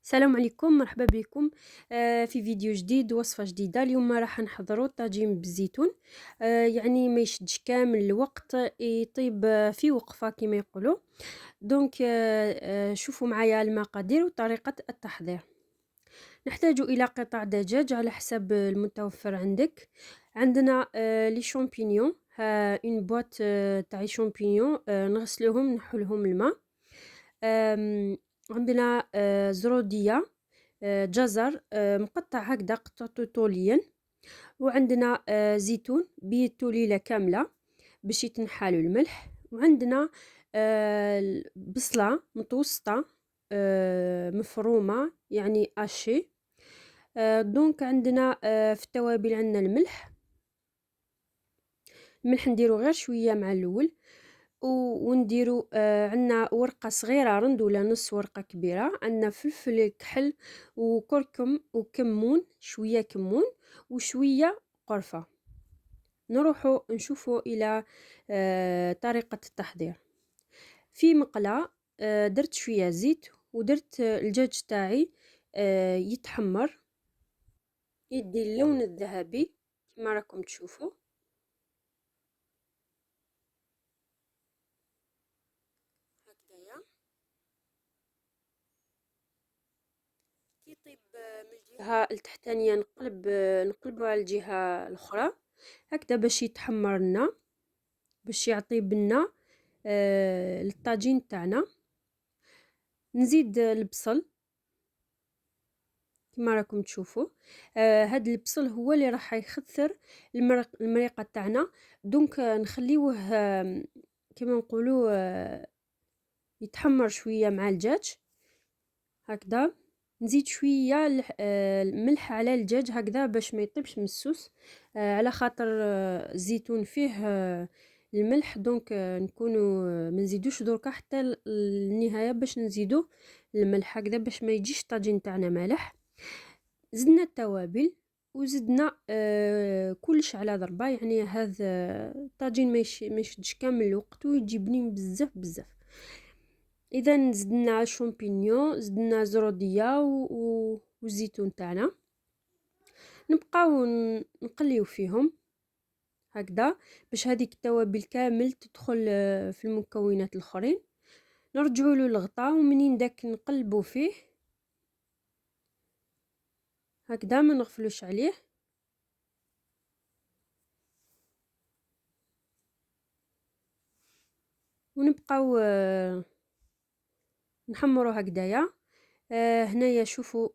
السلام عليكم، مرحبا بكم في فيديو جديد، وصفة جديدة. اليوم راح نحضروا طاجين بالزيتون. يعني ما يشدش كامل الوقت، يطيب في وقفة كما يقولوا. دونك شوفوا معايا المقادير وطريقة التحضير. نحتاج إلى قطع دجاج على حسب المتوفر عندك. عندنا لي شامبينيون، اون بواط تاع شامبينيون، نغسلوهم نحولهم الماء. عندنا زرودية، جزر مقطع هكذا قطعته طوليا. وعندنا زيتون بيدتو ليلة كاملة باش يتنحالو الملح. وعندنا بصلة متوسطة مفرومة يعني اشي. دونك عندنا في التوابل عندنا الملح نديرو غير شوية مع الأول. ونديرو عندنا ورقة صغيرة رند ولا نص ورقة كبيرة. عندنا فلفل كحل وكركم وكمون، شوية كمون وشوية قرفة. نروحو نشوفو إلى طريقة التحضير. في مقلاة درت شوية زيت ودرت الدجاج تاعي يتحمر، يدي اللون الذهبي كما راكم تشوفوا هكذايا. كي يطيب من الجهة التحتانية نقلبو على الجهة الأخرى هكذا باش يتحمر لنا، باش يعطي بنا للطاجين تاعنا. نزيد البصل كما راكم تشوفوا. هاد البصل هو اللي راح يخثر المريقة تاعنا. دونك نخليوه كما نقولوا يتحمر شوية مع الدجاج هكذا. نزيد شويه الملح على الدجاج هكذا باش ما يطيبش مسوس، على خاطر الزيتون فيه الملح. دونك نكونوا ما نزيدوش دركا حتى النهايه باش نزيدو الملح هكذا باش ما يجيش الطاجين تاعنا مالح. زدنا التوابل وزدنا كلش على ضربه، يعني هذا الطاجين ما يشدش كامل الوقت ويجي بنين بزاف بزاف. اذا زدنا شامبينيون، زدنا زروديه والزيتون تاعنا. نبقاو نقليو فيهم هكذا باش هذيك التوابل كامل تدخل في المكونات الاخرين. نرجعوا له الغطاء ومنين داك نقلبوا فيه هكذا، ما نغفلوش عليه. ونبقاو نحمروا هكذايا. هنايا شوفوا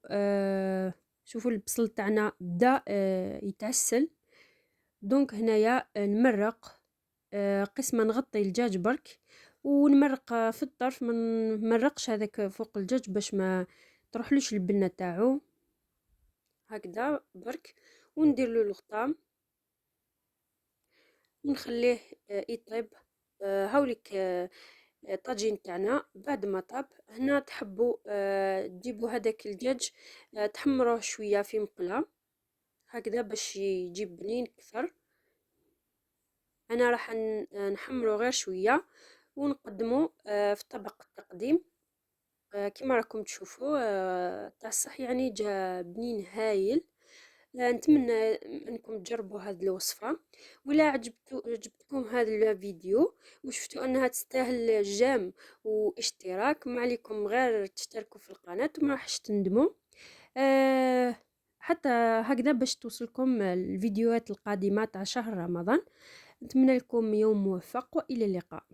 شوفوا البصل تاعنا بدا يتعسل. دونك هنايا نمرق قسمه، نغطي الدجاج برك ونمرق في الطرف، ما نمرقش هذاك فوق الدجاج باش ما تروحلوش البنه تاعو هكذا برك. وندير له الغطام ونخليه يطيب. هاوليك الطاجين تاعنا بعد ما طاب. هنا تحبوا تجيبوا هذاك الدجاج تحمروه شويه في مقله هكذا باش يجيب بنين كثر. انا راح نحمره غير شويه ونقدمه في طبق التقديم كما راكم تشوفوا. تاع الصح يعني جا بنين هايل. نتمنى انكم تجربوا هذه الوصفه. ولا عجبتكم هذا الفيديو وشفتوا انها تستاهل جيم واشتراك، ما عليكم غير تشتركوا في القناه وما راحش تندموا. آه، حتى هكذا باش توصلكم الفيديوهات القادمه تاع شهر رمضان. نتمنى لكم يوم موفق والى اللقاء.